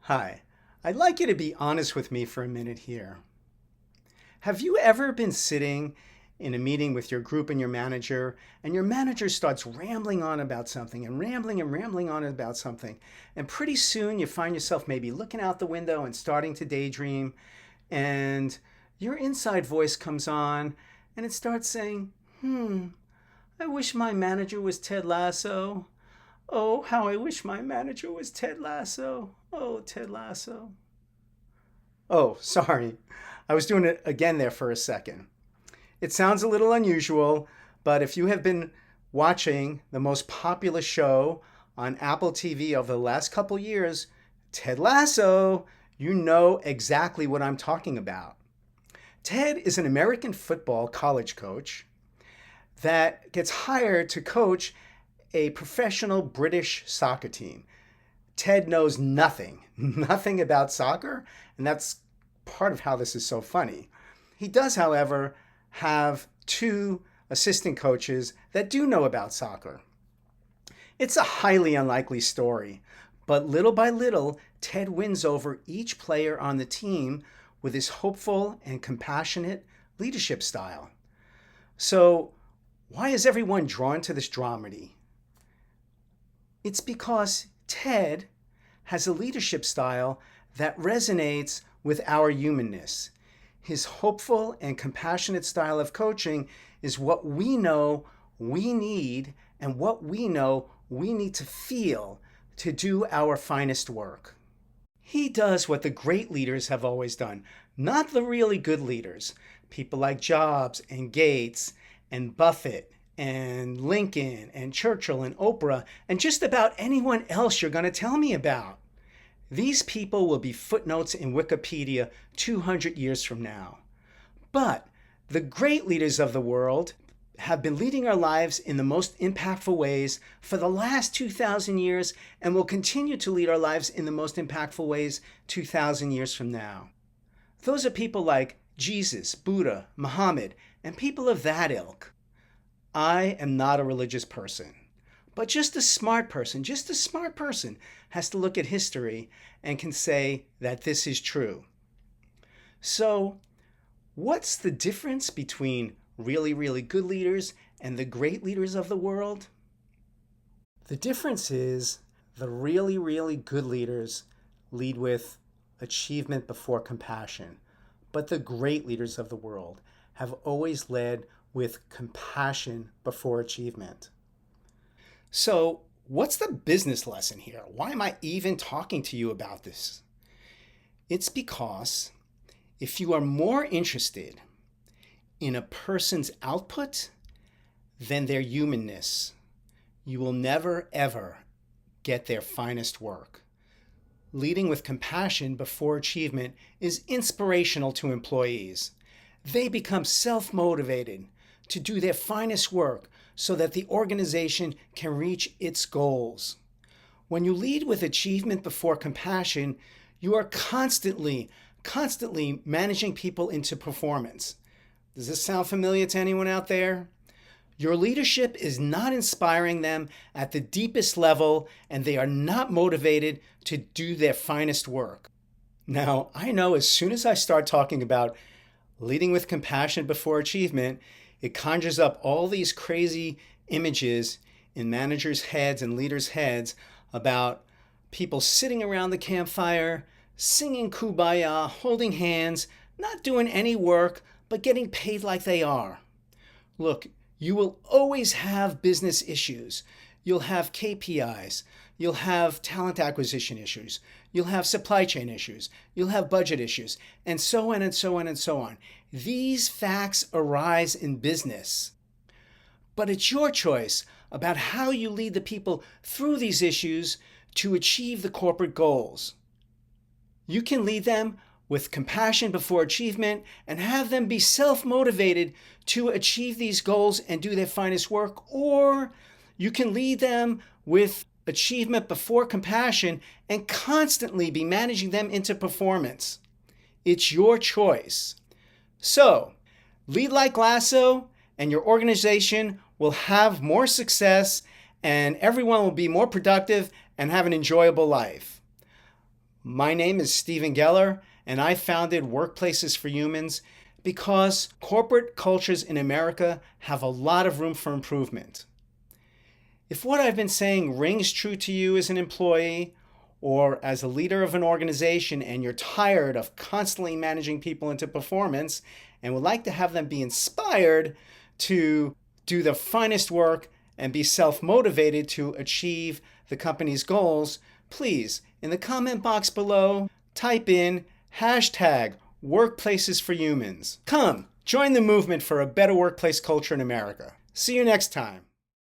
Hi, I'd like you to be honest with me for a minute here. Have you ever been sitting in a meeting with your group and your manager starts rambling on about something and rambling on about something, and pretty soon you find yourself maybe looking out the window and starting to daydream, and your inside voice comes on and it starts saying, I wish my manager was Ted Lasso. Oh, how I wish my manager was Ted Lasso. Oh, Ted Lasso. Oh, sorry. I was doing it again there for a second. It sounds a little unusual, but if you have been watching the most popular show on Apple TV over the last couple years, Ted Lasso, you know exactly what I'm talking about. Ted is an American football college coach that gets hired to coach a professional British soccer team. Ted knows nothing about soccer, and that's part of how this is so funny. He does, however, have two assistant coaches that do know about soccer. It's a highly unlikely story, but little by little, Ted wins over each player on the team with his hopeful and compassionate leadership style. So, why is everyone drawn to this dramedy? It's because Ted has a leadership style that resonates with our humanness. His hopeful and compassionate style of coaching is what we know we need and what we know we need to feel to do our finest work. He does what the great leaders have always done, not the really good leaders, people like Jobs and Gates and Buffett and Lincoln and Churchill and Oprah and just about anyone else you're going to tell me about. These people will be footnotes in Wikipedia 200 years from now. But the great leaders of the world have been leading our lives in the most impactful ways for the last 2,000 years and will continue to lead our lives in the most impactful ways 2,000 years from now. Those are people like Jesus, Buddha, Muhammad, and people of that ilk. I am not a religious person, but just a smart person has to look at history and can say that this is true. So, what's the difference between really, really good leaders and the great leaders of the world? The difference is the really, really good leaders lead with achievement before compassion, but the great leaders of the world have always led with compassion before achievement. So, what's the business lesson here? Why am I even talking to you about this? It's because if you are more interested in a person's output than their humanness, you will never, ever get their finest work. Leading with compassion before achievement is inspirational to employees. They become self-motivated to do their finest work so that the organization can reach its goals. When you lead with achievement before compassion, you are constantly managing people into performance. Does this sound familiar to anyone out there? Your leadership is not inspiring them at the deepest level, and they are not motivated to do their finest work. Now, I know as soon as I start talking about leading with compassion before achievement, it conjures up all these crazy images in managers' heads and leaders' heads about people sitting around the campfire, singing Kumbaya, holding hands, not doing any work, but getting paid like they are. Look, you will always have business issues. You'll have KPIs. You'll have talent acquisition issues. You'll have supply chain issues. You'll have budget issues, and so on and so on and so on. These facts arise in business. But it's your choice about how you lead the people through these issues to achieve the corporate goals. You can lead them with compassion before achievement and have them be self-motivated to achieve these goals and do their finest work, or you can lead them with achievement before compassion and constantly be managing them into performance. It's your choice. So, lead like Lasso and your organization will have more success and everyone will be more productive and have an enjoyable life. My name is Stephen Geller, and I founded Workplaces for Humans because corporate cultures in America have a lot of room for improvement. If what I've been saying rings true to you as an employee or as a leader of an organization and you're tired of constantly managing people into performance and would like to have them be inspired to do the finest work and be self-motivated to achieve the company's goals, please, in the comment box below, type in #Workplaces for Humans. Come, join the movement for a better workplace culture in America. See you next time.